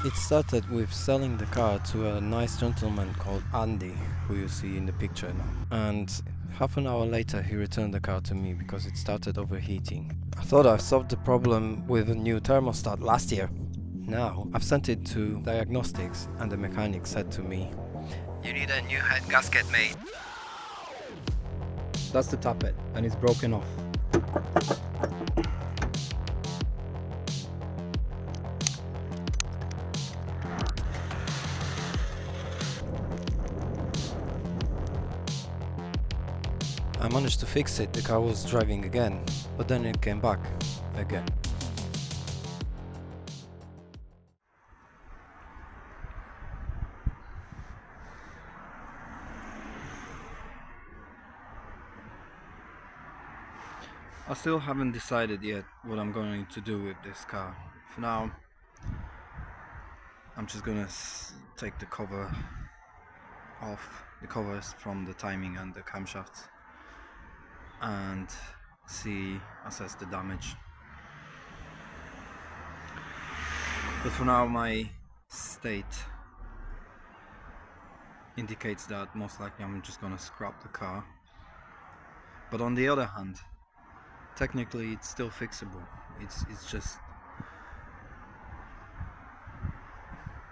It started with selling the car to a nice gentleman called Andy, who you see in the picture now. And half an hour later he returned the car to me because it started overheating. I thought I solved the problem with a new thermostat last year. Now I've sent it to diagnostics and the mechanic said to me, "You need a new head gasket, mate." That's the tappet and it's broken off. I managed to fix it, the car was driving again, but then it came back again. I still haven't decided yet what I'm going to do with this car. For now, I'm just gonna take the cover off, the covers from the timing and the camshafts, and assess the damage. But for now my state indicates that most likely I'm just gonna scrap the car. But on the other hand, technically it's still fixable. It's just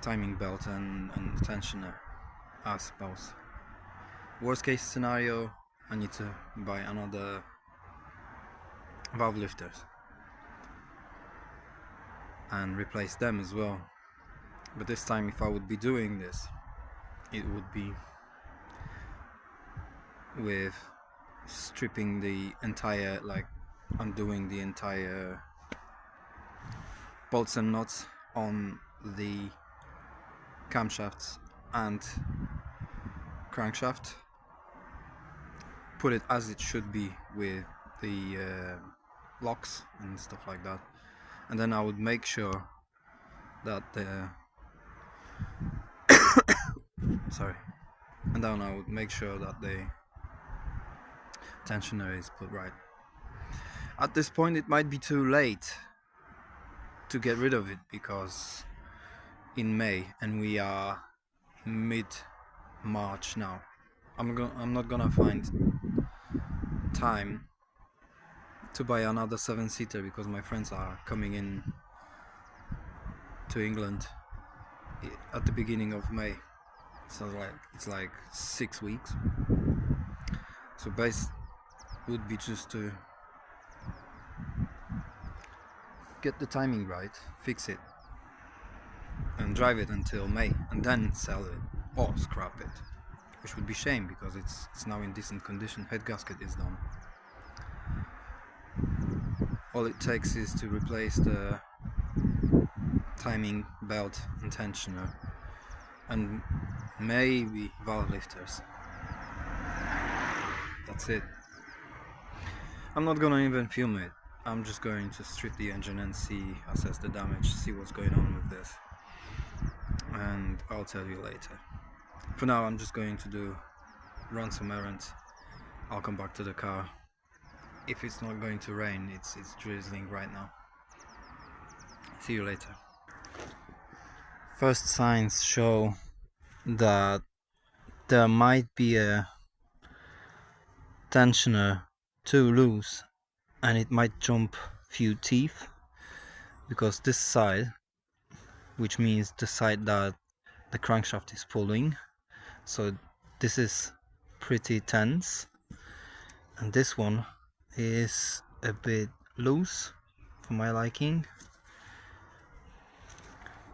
timing belt and tensioner, I suppose. Worst case scenario, I need to buy another valve lifters and replace them as well. But this time, if I would be doing this, it would be with stripping the entire, like undoing the entire bolts and nuts on the camshafts and crankshaft, put it as it should be with the locks and stuff like that, and then I would make sure that the and then I would make sure that the tensioner is put right. At this point it might be too late to get rid of it because in May and we are mid-March now. I'm not gonna find time to buy another 7-seater because my friends are coming in to England at the beginning of May. So it's like 6 weeks. So base would be just to get the timing right, fix it, and drive it until May, and then sell it or scrap it, which would be shame because it's now in decent condition. Head gasket is done. All it takes is to replace the timing belt and tensioner and maybe valve lifters. That's it. I'm not gonna even film it. I'm just going to strip the engine and assess the damage, see what's going on with this, and I'll tell you later. For now I'm just going to run some errands. I'll come back to the car. If it's not going to rain, it's drizzling right now. See you later. First signs show that there might be a tensioner too loose and it might jump few teeth, because this side, which means the side that the crankshaft is pulling, so this is pretty tense, and this one is a bit loose for my liking.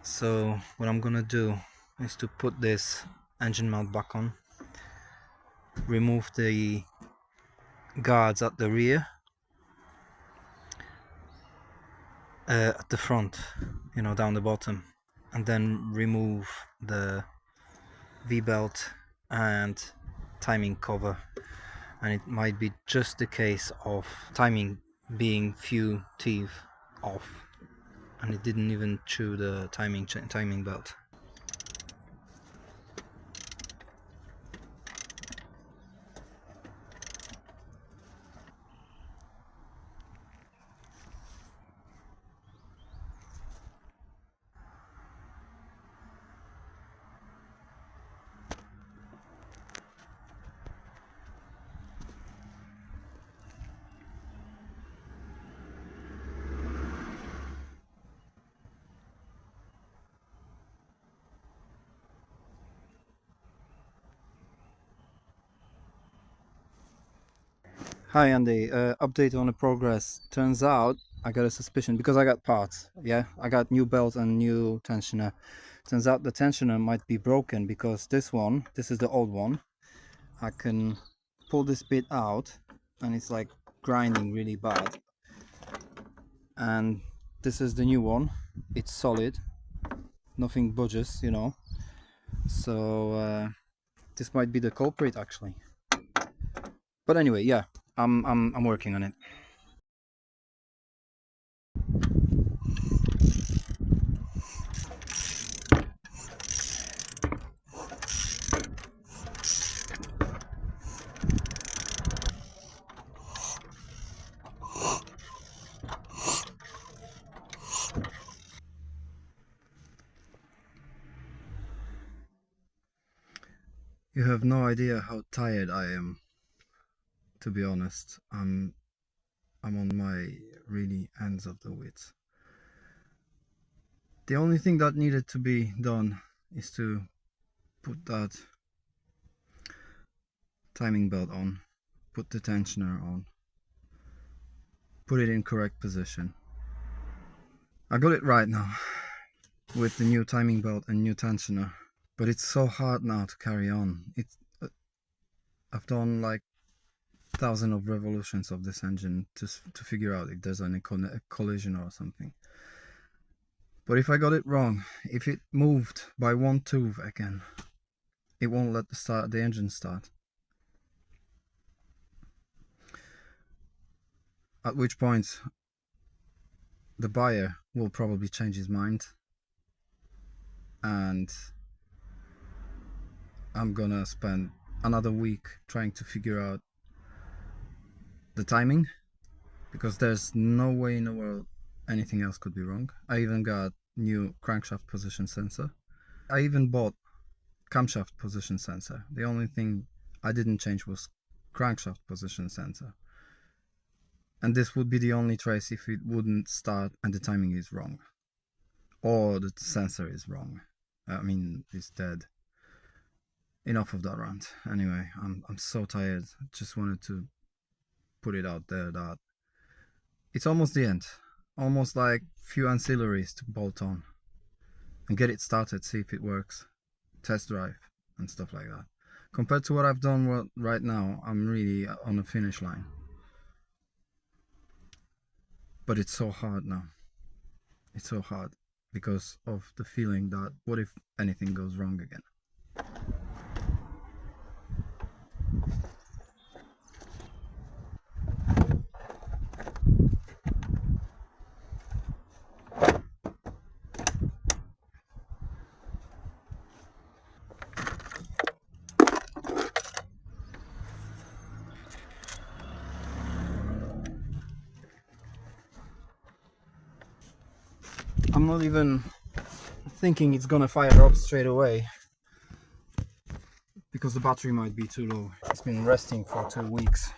So what I'm gonna do is to put this engine mount back on, remove the guards at the rear, at the front, down the bottom, and then remove the V-belt and timing cover. And it might be just the case of timing being few teeth off, and it didn't even chew the timing belt. Hi Andy, update on the progress. Turns out I got a suspicion because I got parts. Yeah, I got new belt and new tensioner. Turns out the tensioner might be broken because this is the old one. I can pull this bit out and it's like grinding really bad. And this is the new one. It's solid. Nothing budges, you know. So this might be the culprit actually. But anyway, yeah, I'm working on it. You have no idea how tired I am, to be honest. I'm on my really ends of the wits. The only thing that needed to be done is to put that timing belt on, put the tensioner on, put it in correct position. I got it right now with the new timing belt and new tensioner, but it's so hard now to carry on. I've done like 1,000 of revolutions of this engine to figure out if there's any collision or something. But if I got it wrong, if it moved by one tooth again, it won't let the engine start. At which point the buyer will probably change his mind and I'm gonna spend another week trying to figure out the timing, because there's no way in the world anything else could be wrong. I even got new crankshaft position sensor. I even bought camshaft position sensor. The only thing I didn't change was crankshaft position sensor. And this would be the only trace if it wouldn't start and the timing is wrong. Or the sensor is wrong. I mean, it's dead. Enough of that rant. Anyway, I'm so tired. I just wanted to put it out there that it's almost the end. Almost like few ancillaries to bolt on and get it started, see if it works, test drive and stuff like that. Compared to what I've done right now, I'm really on the finish line. But it's so hard now. It's so hard because of the feeling that what if anything goes wrong again? I'm not even thinking it's gonna fire up straight away because the battery might be too low. It's been resting for 2 weeks.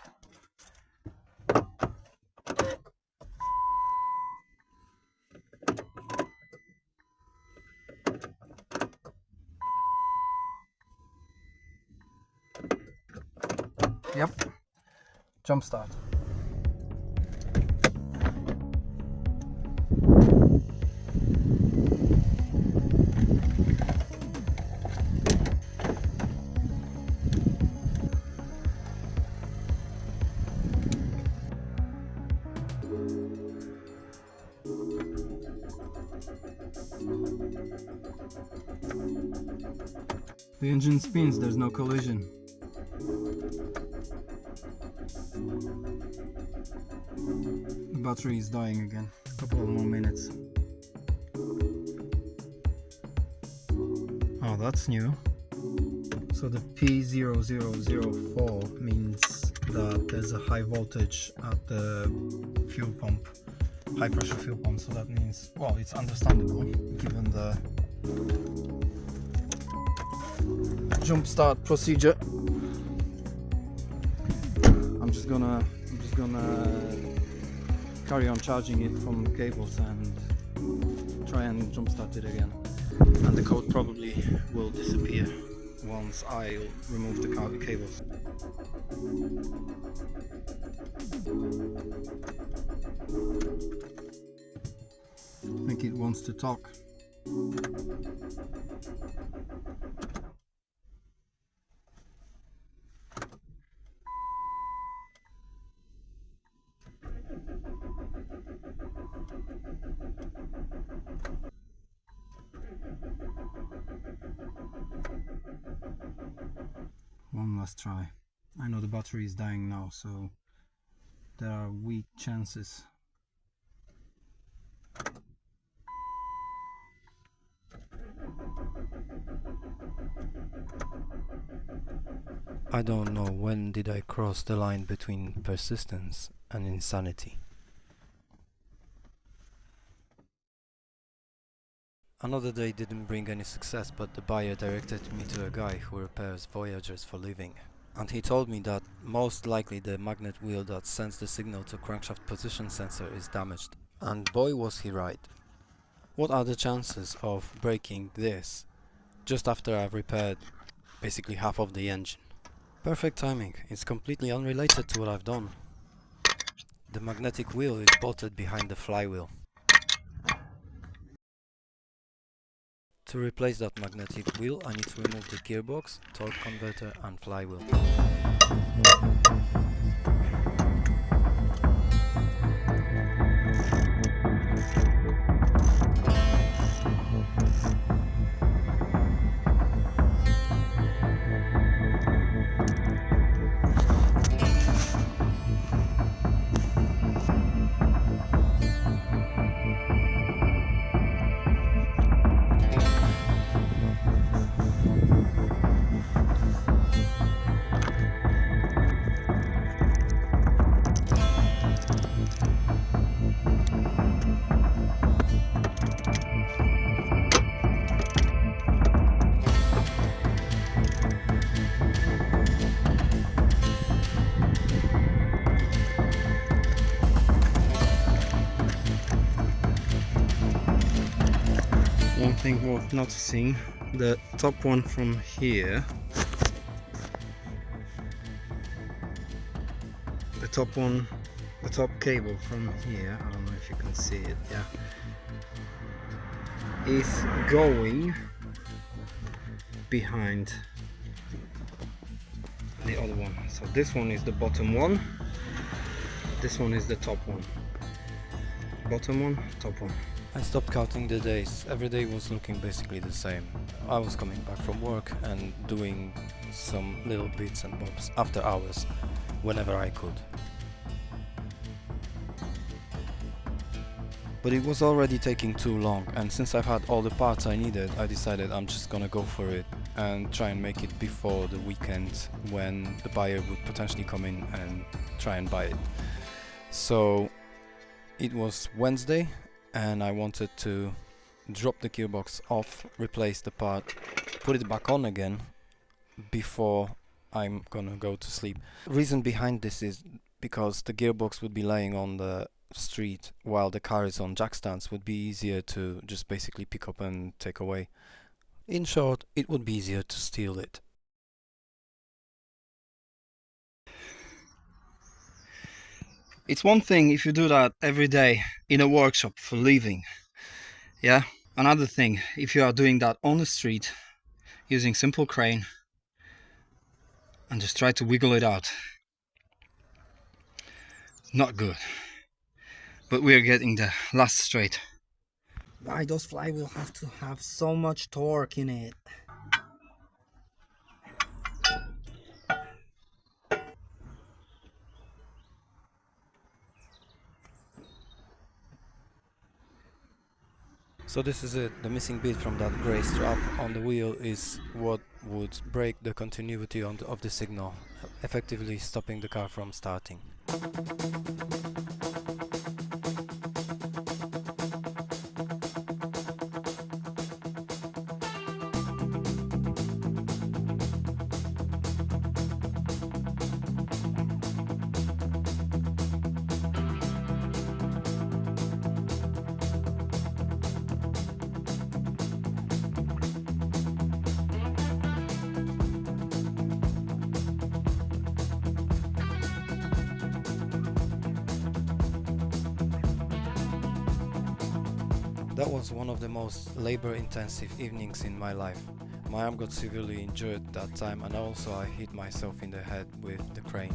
Yep, jump start. The engine spins, there's no collision. The battery is dying again. A couple of more minutes. Oh, that's new. So the P0004 means that there's a high voltage at the fuel pump, high pressure fuel pump. So that means, well, it's understandable given the jump start procedure. I'm just gonna carry on charging it from cables and try and jump start it again, and the code probably will disappear once I remove the cables. I think it wants to talk. One last try. I know the battery is dying now, so there are weak chances. I don't know when did I cross the line between persistence and insanity. Another day didn't bring any success, but the buyer directed me to a guy who repairs Voyagers for living. And he told me that most likely the magnet wheel that sends the signal to crankshaft position sensor is damaged. And boy was he right. What are the chances of breaking this just after I've repaired basically half of the engine? Perfect timing. It's completely unrelated to what I've done. The magnetic wheel is bolted behind the flywheel. To replace that magnetic wheel, I need to remove the gearbox, torque converter and flywheel. One thing worth noticing, the top one from here, the top cable from here, I don't know if you can see it, yeah, is going behind the other one. So this one is the bottom one, this one is the top one. Bottom one, top one. I stopped counting the days. Every day was looking basically the same. I was coming back from work and doing some little bits and bobs after hours, whenever I could. But it was already taking too long, and since I've had all the parts I needed, I decided I'm just gonna go for it and try and make it before the weekend when the buyer would potentially come in and try and buy it. So it was Wednesday, and I wanted to drop the gearbox off, replace the part, put it back on again before I'm gonna go to sleep. The reason behind this is because the gearbox would be laying on the street while the car is on jack stands. Would be easier to just basically pick up and take away. In short, it would be easier to steal it. It's one thing if you do that every day in a workshop for living, yeah? Another thing, if you are doing that on the street using simple crane and just try to wiggle it out. Not good. But we are getting the last straight. Why does flywheel have to have so much torque in it? So this is it. The missing bit from that grey strap on the wheel is what would break the continuity of the signal, effectively stopping the car from starting. That was one of the most labor-intensive evenings in my life. My arm got severely injured that time, and also I hit myself in the head with the crane.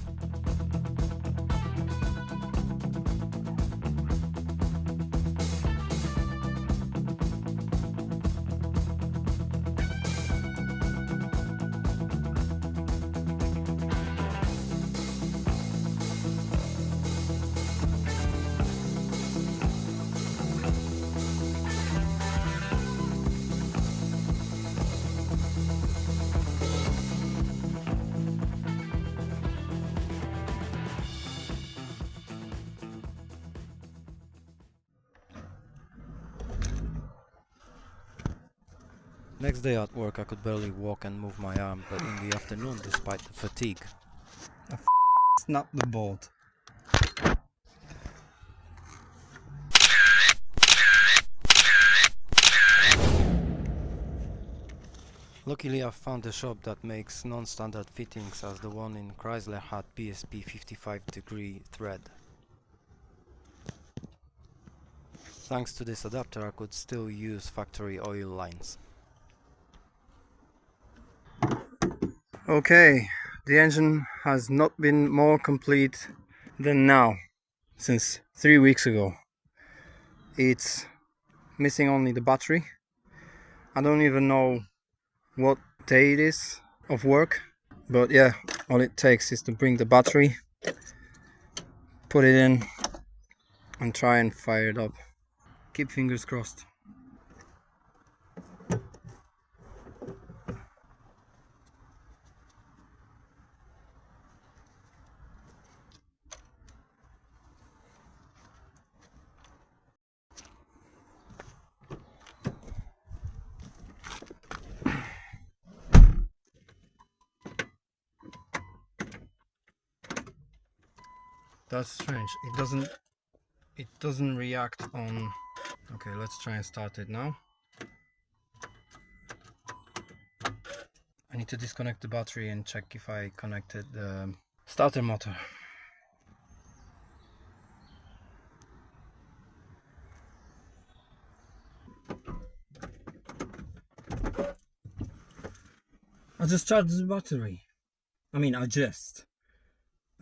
Next day at work I could barely walk and move my arm, but in the afternoon, despite the fatigue, I snapped the bolt. Luckily I found a shop that makes non-standard fittings, as the one in Chrysler had PSP 55-degree thread. Thanks to this adapter I could still use factory oil lines. Okay, the engine has not been more complete than now, since 3 weeks ago. It's missing only the battery. I don't even know what day it is of work, but yeah, all it takes is to bring the battery, put it in, and try and fire it up. Keep fingers crossed. That's strange. It doesn't react on. Okay, let's try and start it now. I need to disconnect the battery and check if I connected the starter motor. I just charged the battery.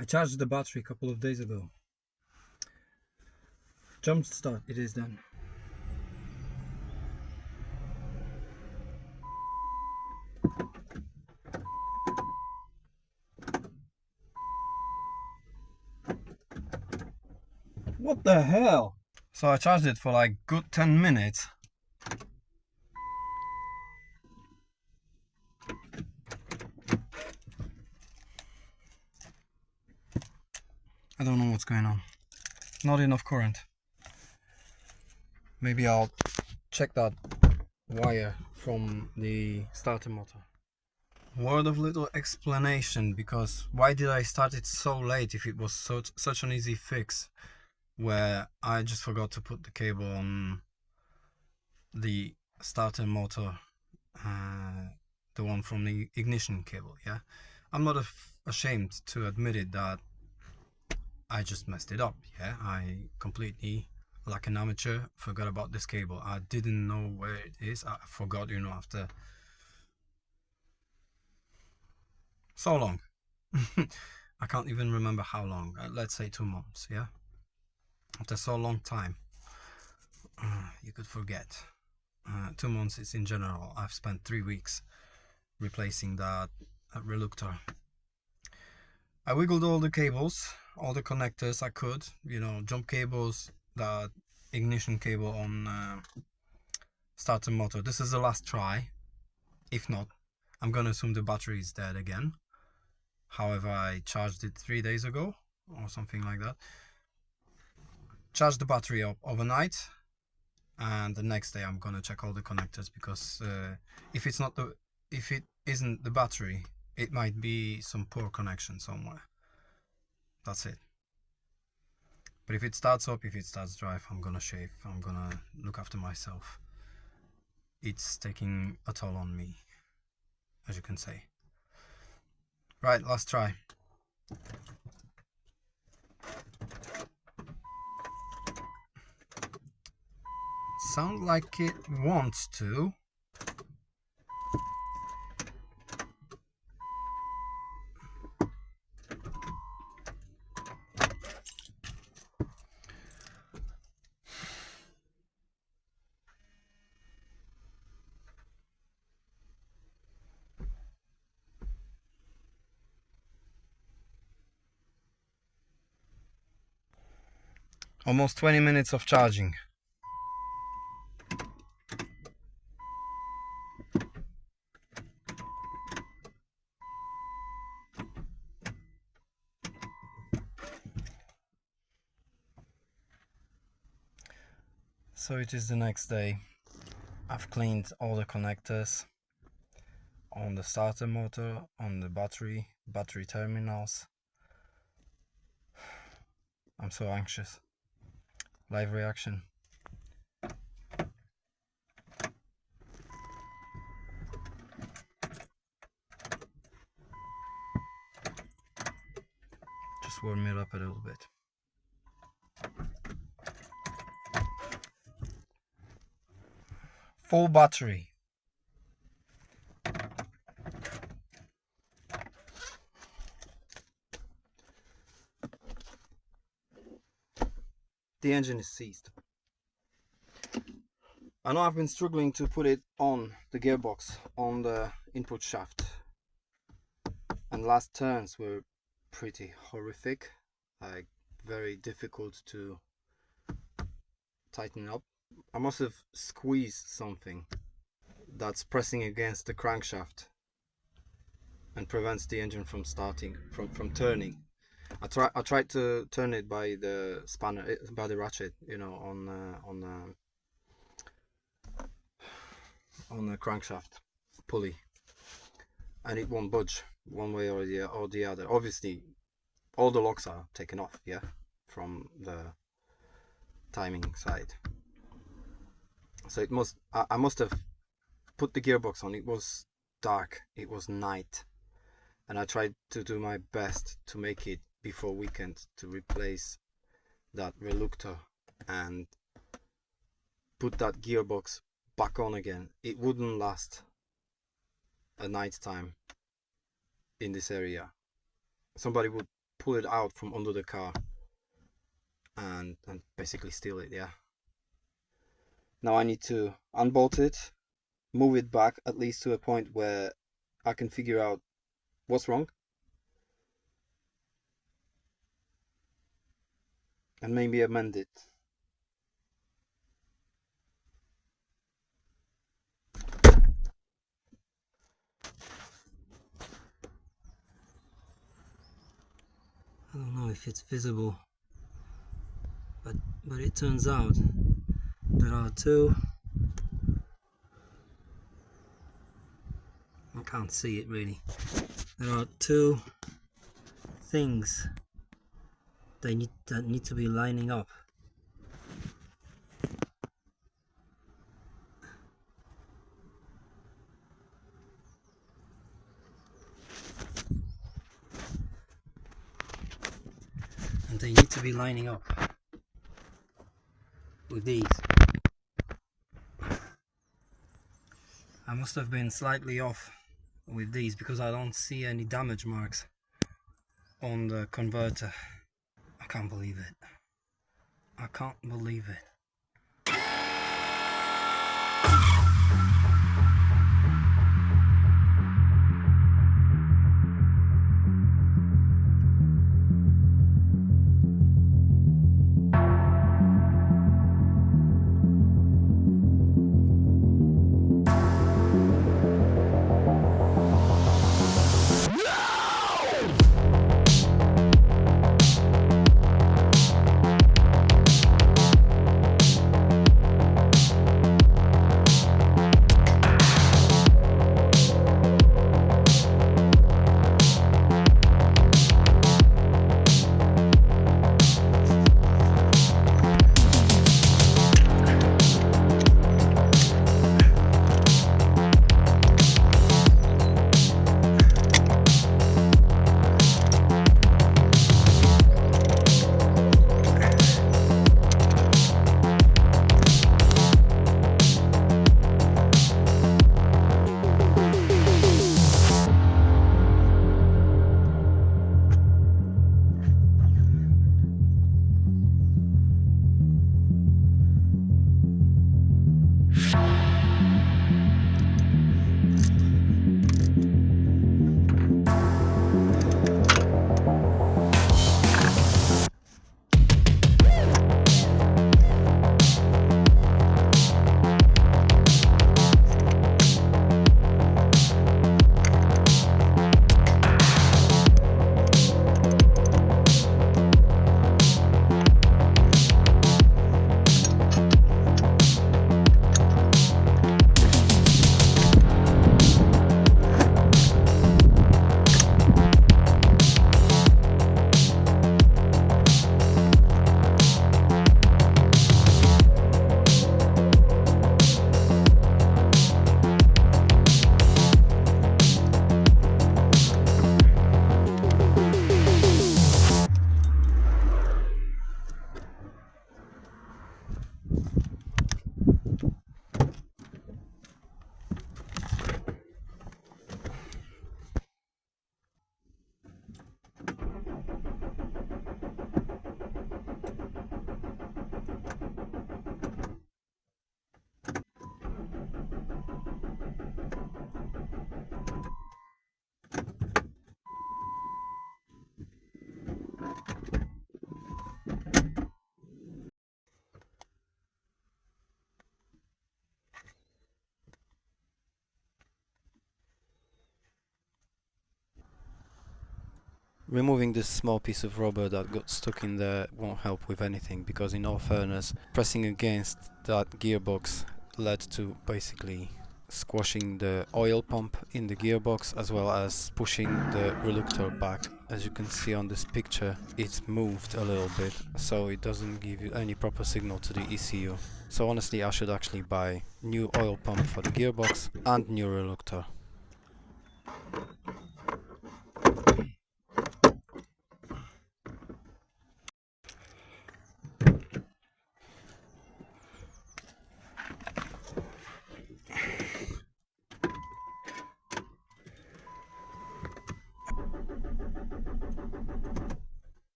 I charged the battery a couple of days ago. Jump start it is then. What the hell? So I charged it for like good 10 minutes. I don't know what's going on. Not enough current. Maybe I'll check that wire from the starter motor. Word of little explanation, because why did I start it so late if it was such an easy fix, where I just forgot to put the cable on the starter motor, the one from the ignition cable. Yeah, I'm not ashamed to admit it that I just messed it up. Yeah, I completely, like an amateur, forgot about this cable. I didn't know where it is. I forgot, after so long. I can't even remember how long. Let's say 2 months. Yeah, after so long time, you could forget. 2 months is in general. I've spent 3 weeks replacing that reluctor. I wiggled all the cables, all the connectors I could, jump cables, that ignition cable on starter motor. This is the last try. If not, I'm gonna assume the battery is dead again. However, I charged it 3 days ago or something like that. Charged the battery up overnight, and the next day I'm gonna check all the connectors, because if it isn't the battery, it might be some poor connection somewhere. That's it. But if it starts up, if it starts drive, I'm gonna shave. I'm gonna look after myself. It's taking a toll on me, as you can say. Right, last try. sounds like it wants to. Almost 20 minutes of charging. So it is the next day. I've cleaned all the connectors on the starter motor, on the battery terminals. I'm so anxious. Live reaction. Just warm it up a little bit. Full battery. The engine is seized. I know I've been struggling to put it on the gearbox, on the input shaft, and last turns were pretty horrific, like very difficult to tighten up. I must have squeezed something that's pressing against the crankshaft and prevents the engine from starting, from turning. I tried to turn it by the spanner, by the ratchet, you know, on the crankshaft pulley, and it won't budge one way or the other. Obviously, all the locks are taken off, yeah, from the timing side. So it must, I must have put the gearbox on. It was dark, it was night, and I tried to do my best to make it before weekend to replace that reluctor and put that gearbox back on again. It wouldn't last a night time in this area. Somebody would pull it out from under the car and basically steal it, yeah. Now I need to unbolt it, move it back at least to a point where I can figure out what's wrong, and maybe amend it. I don't know if it's visible, but it turns out there are two, I can't see it really, there are two things that need to be lining up. And they need to be lining up with these. I must have been slightly off with these because I don't see any damage marks on the converter. I can't believe it. I can't believe it. Removing this small piece of rubber that got stuck in there won't help with anything, because in all fairness, pressing against that gearbox led to basically squashing the oil pump in the gearbox, as well as pushing the reluctor back. As you can see on this picture, it's moved a little bit, so it doesn't give you any proper signal to the ECU. So honestly, I should actually buy new oil pump for the gearbox and new reluctor.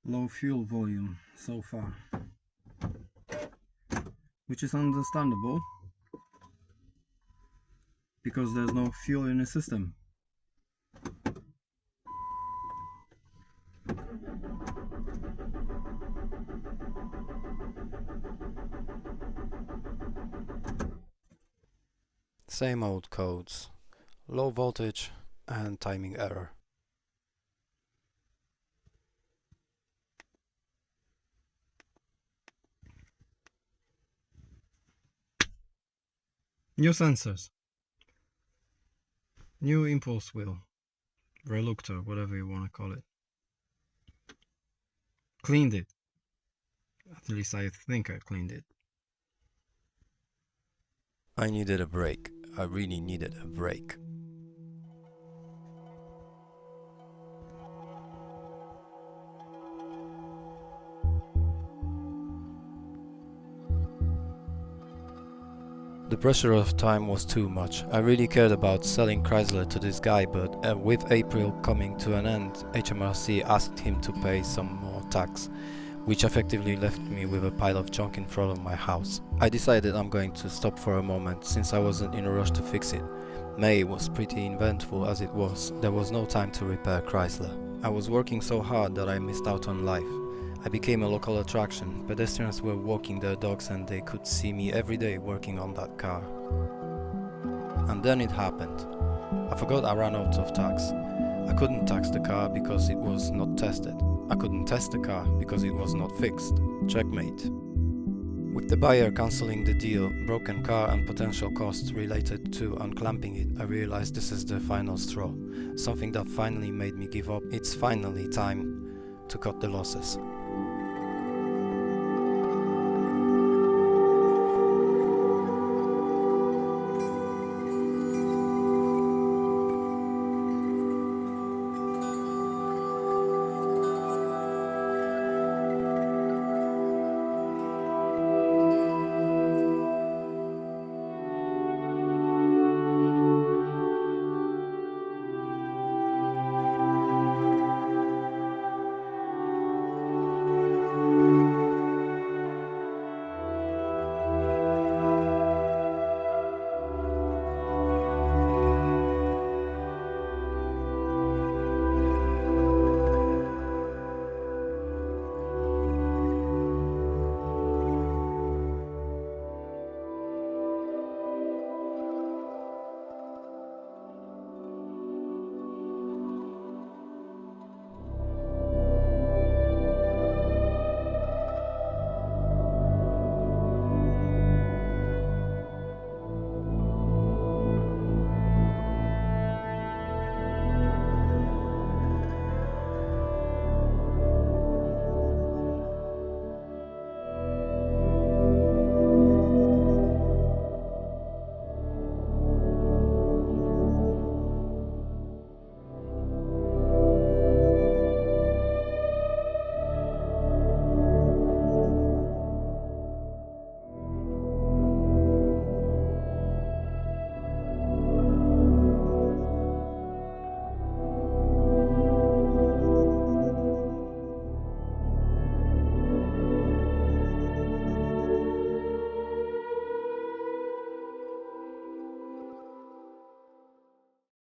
Low fuel volume so far, which is understandable because there's no fuel in the system. Same old codes, low voltage and timing error. New sensors, new impulse wheel, reluctor, whatever you want to call it. Cleaned it. At least I think I cleaned it. I needed a break. I really needed a break. The pressure of time was too much. I really cared about selling Chrysler to this guy, but with April coming to an end, HMRC asked him to pay some more tax, which effectively left me with a pile of junk in front of my house. I decided I'm going to stop for a moment, since I wasn't in a rush to fix it. May was pretty eventful as it was. There was no time to repair Chrysler. I was working so hard that I missed out on life. I became a local attraction. Pedestrians were walking their dogs and they could see me every day working on that car. And then it happened. I forgot I ran out of tax. I couldn't tax the car because it was not tested. I couldn't test the car because it was not fixed. Checkmate. With the buyer cancelling the deal, broken car and potential costs related to unclamping it, I realized this is the final straw. Something that finally made me give up. It's finally time to cut the losses.